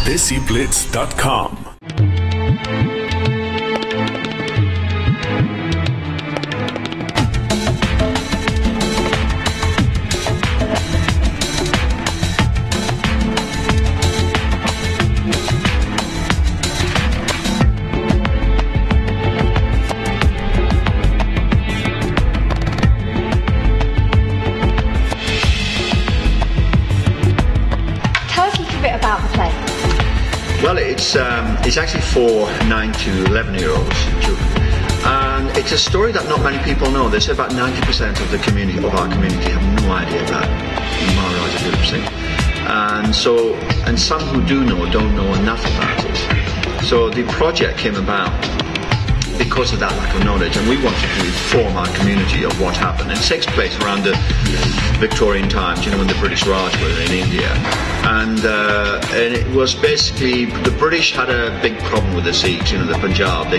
DESIblitz.com. About the play? Well, it's actually for 9 to 11-year-olds children, and it's a story that not many people know. They say about 90% of the community, of our community, have no idea about Maharajah Duleep Singh, and some who do know don't know enough about it. So the project came about because of that lack of knowledge, and we wanted to inform our community of what happened. It takes place around the Victorian times, you know, when the British Raj were in India, and it was basically the British had a big problem with the Sikhs, you know, the Punjab.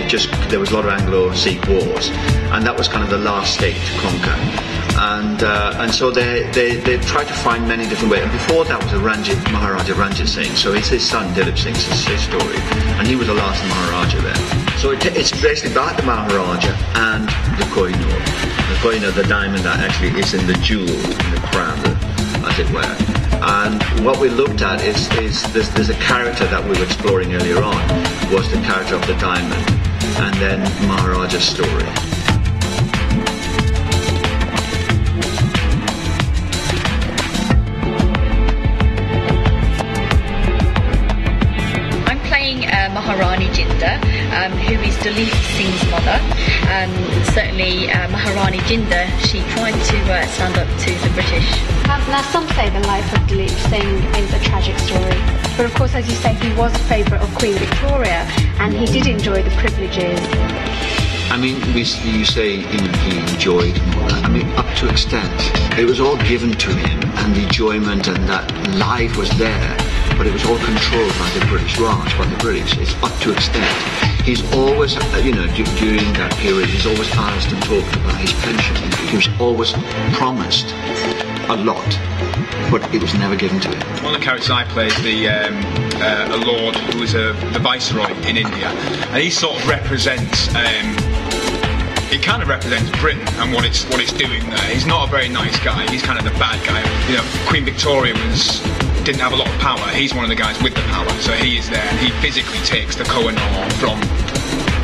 There was a lot of Anglo-Sikh wars, and that was kind of the last state to conquer. And so they tried to find many different ways. And before that was Maharajah Ranjit Singh. So it's his son Duleep Singh's his story, and he was the last Maharaja there. So it's basically about the Maharaja and the Kohinoor. The Kohinoor, the diamond that actually is in the jewel, in the crown, as it were. And what we looked at is there's a character that we were exploring earlier on, was the character of the diamond, and then Maharaja's story. Maharani Jinder, who is Duleep Singh's mother. Certainly Maharani Jinder, she tried to stand up to the British. Now some say the life of Duleep Singh is a tragic story, but of course, as you say, he was a favourite of Queen Victoria, and he did enjoy the privileges. I mean, you say he enjoyed, I mean, up to extent. It was all given to him, and the enjoyment and that life was there, but it was all controlled by the British Raj, by the British. It's up to extent. He's always, you know, during that period, he's always asked and talked about his pension. He was always promised a lot, but it was never given to him. One of the characters I play is a lord who was the viceroy in India, and he sort of represents. It kind of represents Britain and what it's doing there. He's not a very nice guy. He's kind of the bad guy. You know, Queen Victoria didn't have a lot of power. He's one of the guys with the power, so he is there. He physically takes the Kohinoor from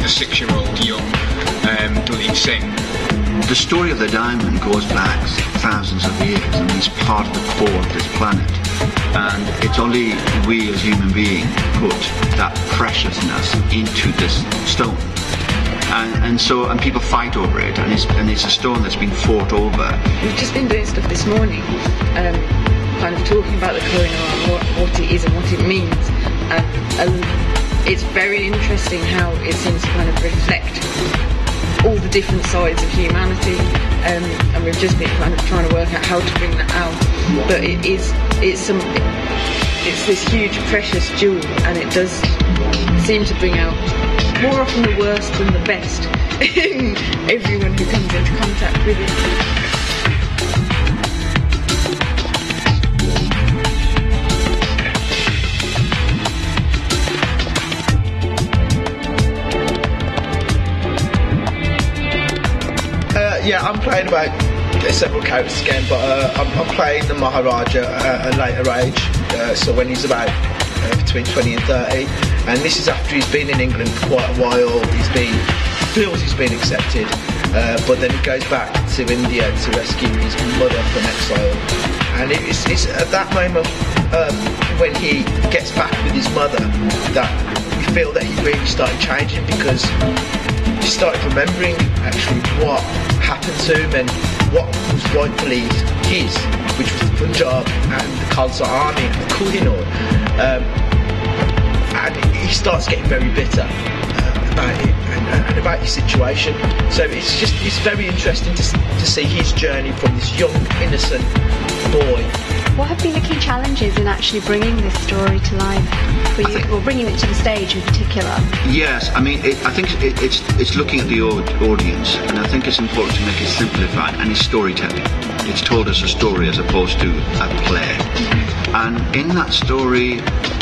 the 6-year-old young Duleep Singh. The story of the diamond goes back thousands of years, and it's part of the core of this planet. And it's only we as human beings put that preciousness into this stone. And people fight over it, and it's a stone that's been fought over. We've just been doing stuff this morning, kind of talking about the Kohinoor and what it is and what it means. And it's very interesting how it seems to kind of reflect all the different sides of humanity, and we've just been kind of trying to work out how to bring that out. But it's this huge precious jewel, and it does seem to bring out more often the worst than the best in everyone who comes into contact with it. Yeah, I'm playing about several characters again, but I'm playing the Maharaja at a later age, so when he's about between 20 and 30, and this is after he's been in England for quite a while. He feels he's been accepted, but then he goes back to India to rescue his mother from exile, and it's at that moment when he gets back with his mother that we feel that he really started changing, because he started remembering actually what happened to him and what was rightfully his, which was the Punjab and the Khalsa army and the Kohinoor. And he starts getting very bitter about it and about his situation. So it's very interesting to see his journey from this young, innocent boy. What have been the key challenges in actually bringing this story to life for you, or bringing it to the stage in particular? Yes, I mean, I think it's looking at the audience, and I think it's important to make it simplified, and it's storytelling. It's told as a story as opposed to a play. And in that story,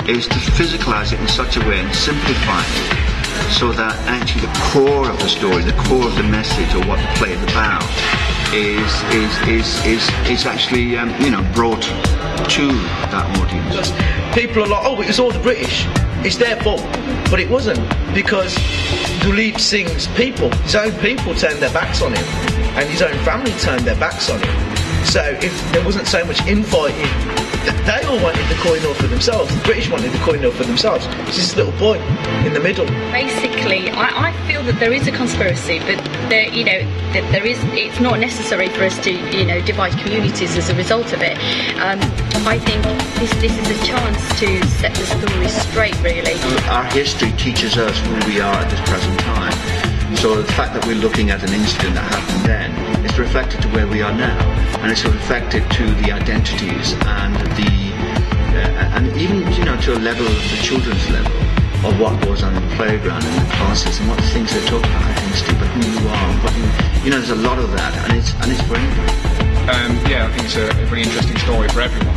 is to physicalize it in such a way and simplify it so that actually the core of the story, the core of the message, or what the play is about, is actually brought to that audience. People are like, oh, it was all the British, it's their fault. But it wasn't, because Duleep Singh's people, his own people, turned their backs on him, and his own family turned their backs on him. So if there wasn't so much infighting, they all wanted the Kohinoor for themselves. The British wanted the Kohinoor for themselves. It's this little boy in the middle. Basically, I feel that there is a conspiracy, but that there is. It's not necessary for us to divide communities as a result of it. I think this is a chance to set the story straight, really. Our history teaches us who we are at this present time. So the fact that we're looking at an incident that happened then is reflected to where we are now, and it's reflected to the identities and and even to a level of the children's level of what goes on in the playground and the classes and what the things they talk about identity, but who you are, and what there's a lot of that, and it's for anybody. I think it's a really interesting story for everyone.